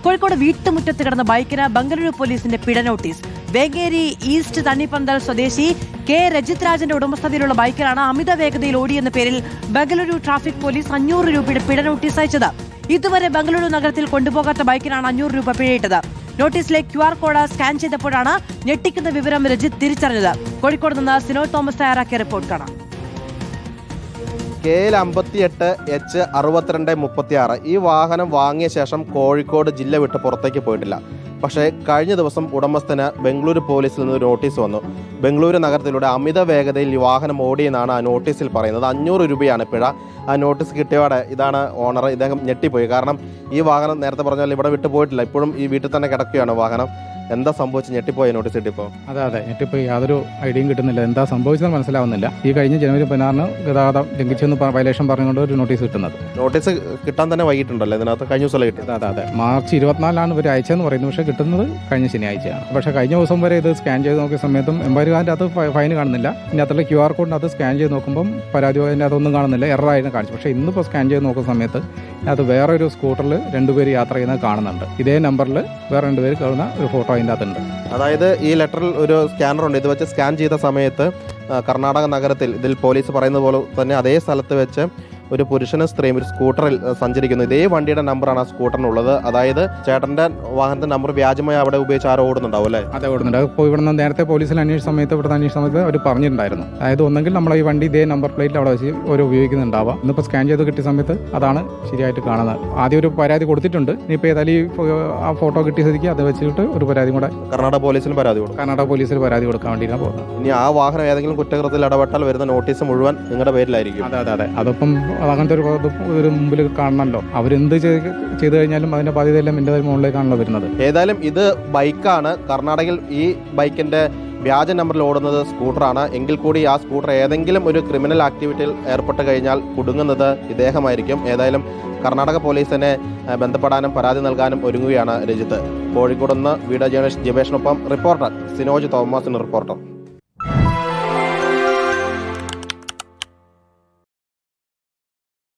കോഴിക്കോട് വീട്ടുമുറ്റത്ത് കിടന്ന ബൈക്കിന് ബംഗളൂരു പോലീസിന്റെ പിഴ നോട്ടീസ്. വേങ്ങേരി ഈസ്റ്റ് തണ്ണിപ്പന്തൽ സ്വദേശി കെ രജിത് രാജന്റെ ഉടമസ്ഥതയിലുള്ള ബൈക്കിലാണ് അമിത വേഗതയിൽ ഓടിയെന്ന പേരിൽ ബംഗളൂരു ട്രാഫിക് പോലീസ് 500 രൂപയുടെ പിഴ നോട്ടീസ് അയച്ചത്. ഇതുവരെ ബംഗളൂരു നഗരത്തിൽ കൊണ്ടുപോകാത്ത ബൈക്കിനാണ് 500 രൂപ പിഴയിട്ടത്. നോട്ടീസിലെ QR കോഡ് സ്കാൻ ചെയ്തപ്പോഴാണ് ഞെട്ടിക്കുന്ന വിവരം രജിത് തിരിച്ചറിഞ്ഞത്. കോഴിക്കോട് നിന്ന് സിനോജ് തോമസ് തയ്യാറാക്കിയ റിപ്പോർട്ട് കാണാം. KL58H6236 ഈ വാഹനം വാങ്ങിയ ശേഷം കോഴിക്കോട് ജില്ല വിട്ട് പുറത്തേക്ക് പോയിട്ടില്ല. പക്ഷേ കഴിഞ്ഞ ദിവസം ഉടമസ്ഥന് ബംഗളൂരു പോലീസിൽ നിന്ന് നോട്ടീസ് വന്നു. ബംഗളൂരു നഗരത്തിലൂടെ അമിത വേഗതയിൽ ഈ വാഹനം ഓടിയെന്നാണ് ആ നോട്ടീസിൽ പറയുന്നത്. 500 രൂപയാണ് പിഴ. ആ നോട്ടീസ് കിട്ടിയതോടെ ഇതാണ് ഓണർ, ഇദ്ദേഹം ഞെട്ടിപ്പോയി. കാരണം ഈ വാഹനം നേരത്തെ പറഞ്ഞാൽ ഇവിടെ വിട്ടു പോയിട്ടില്ല, ഇപ്പോഴും ഈ വീട്ടിൽ തന്നെ കിടക്കുകയാണ് വാഹനം. എന്താ സംഭവിച്ച് ഞെട്ടിപ്പോയി നോട്ടീസ് കിട്ടിയപ്പോൾ? അതെ ഞെട്ടിപ്പോയി. യാതൊരു ഐഡിയയും കിട്ടുന്നില്ല, എന്താ സംഭവിച്ചതെന്ന് മനസ്സിലാവുന്നില്ല. ഈ കഴിഞ്ഞ ജനുവരി 16 ഗതാഗതം ലംഘിച്ചെന്ന് വയലേഷൻ പറഞ്ഞുകൊണ്ട് ഒരു നോട്ടീസ് കിട്ടുന്നത്. നോട്ടീസ് കിട്ടാൻ തന്നെ വൈകിട്ടുണ്ടല്ലോ, ഇതിനകത്ത് കഴിഞ്ഞ ദിവസം കിട്ടി. അതെ മാർച്ച് 24 ഇവർ അയച്ചെന്ന് പറയുന്നു, പക്ഷേ കിട്ടുന്നത് കഴിഞ്ഞ ശനിയാഴ്ചയാണ്. പക്ഷേ കഴിഞ്ഞ ദിവസം വരെ ഇത് സ്കാൻ ചെയ്ത് നോക്കിയ സമയത്തും 80 രൂപ അത് ഫൈൻ കാണുന്നില്ല. ഇതിനകത്തുള്ള QR കോഡിന് അത് സ്കാൻ ചെയ്ത് നോക്കുമ്പം പരാതി അതിൻ്റെ അതൊന്നും കാണുന്നില്ല, എററായിരുന്നു കാണിച്ചു. പക്ഷേ ഇന്നിപ്പോൾ സ്കാൻ ചെയ്ത് നോക്കുന്ന സമയത്ത് അത് വേറൊരു സ്കൂട്ടറിൽ 2 പേര് യാത്ര ചെയ്യുന്നത് കാണുന്നുണ്ട്. ഇതേ നമ്പറിൽ വേറെ 2 പേര് കാണുന്ന ഒരു ഫോട്ടോ അതിൻ്റെ അകത്തുണ്ട്. അതായത് ഈ ലെറ്ററിൽ ഒരു സ്കാനറുണ്ട്. ഇത് വെച്ച് സ്കാൻ ചെയ്ത സമയത്ത് കർണാടക നഗരത്തിൽ ഇതിൽ പോലീസ് പറയുന്നത് പോലെ തന്നെ അതേ സ്ഥലത്ത് വെച്ച് ഒരു പുരുഷനും സ്ത്രീയും ഒരു സ്കൂട്ടറിൽ സഞ്ചരിക്കുന്നു. ഇതേ വണ്ടിയുടെ നമ്പറാണ് ആ സ്കൂട്ടറിനുള്ളത്. അതായത് ചേട്ടന്റെ വാഹനത്തിന്റെ നമ്പർ വ്യാജമായി അവിടെ ഉപയോഗിച്ച് ആരോ ഓടുന്നുണ്ടാവും അല്ലേ? അതെ ഓടുന്നുണ്ട്. അപ്പോൾ ഇവിടുന്ന് നേരത്തെ പോലീസിൽ അന്വേഷിച്ച സമയത്ത് അവർ പറഞ്ഞിട്ടുണ്ടായിരുന്നു. അതായത് ഒന്നെങ്കിൽ നമ്മൾ ഈ വണ്ടി ഇതേ നമ്പർ പ്ലേറ്റിൽ അവിടെ വെച്ച് ഒരു ഉപയോഗിക്കുന്നുണ്ടാവാം. ഇന്നിപ്പോൾ സ്കാൻ ചെയ്ത് കിട്ടിയ സമയത്ത് അതാണ് ശരിയായിട്ട് കാണുന്നത്. ആദ്യം ഒരു പരാതി കൊടുത്തിട്ടുണ്ട്. ഇനിയിപ്പോൾ ഏതായാലും ആ ഫോട്ടോ കിട്ടിയ സ്ഥിതിക്ക് അത് വെച്ചിട്ട് ഒരു പരാതി കൂടെ കർണാടക പോലീസിന് പരാതി കൊടുക്കും. കർണാടക പോലീസിൽ പരാതി കൊടുക്കാൻ വേണ്ടിയാണ് പോകുന്നത്. ഇനി ആ വാഹനം ഏതെങ്കിലും കുറ്റകൃത്യത്തിൽ ഇടപെട്ടാൽ വരുന്ന നോട്ടീസ് മുഴുവൻ നിങ്ങളുടെ പേരിലായിരിക്കും. അതെ അതിപ്പം അങ്ങനത്തെ ഒരു മുമ്പിൽ കാണണമല്ലോ. അവരെന്ത് ചെയ്തു കഴിഞ്ഞാലും അതിന്റെ ബാധ്യതയെല്ലാം എൻ്റെ മുകളിലേക്കാണല്ലോ വരുന്നത്. ഏതായാലും ഇത് ബൈക്കാണ്. കർണാടകയിൽ ഈ ബൈക്കിന്റെ വ്യാജ നമ്പറിൽ ഓടുന്നത് സ്കൂട്ടറാണ്. എങ്കിൽ കൂടി ആ സ്കൂട്ടർ ഏതെങ്കിലും ഒരു ക്രിമിനൽ ആക്ടിവിറ്റിയിൽ ഏർപ്പെട്ട് കഴിഞ്ഞാൽ കുടുങ്ങുന്നത് ഇദ്ദേഹമായിരിക്കും. ഏതായാലും കർണാടക പോലീസിനെ ബന്ധപ്പെടാനും പരാതി നൽകാനും ഒരുങ്ങുകയാണ് രജിത്ത്. കോഴിക്കോട് നിന്ന് വീഡിയോ ജേർണലിസ്റ്റ് ജിബേഷിനൊപ്പം റിപ്പോർട്ടർ സിനോജ് തോമസിന് റിപ്പോർട്ടർ.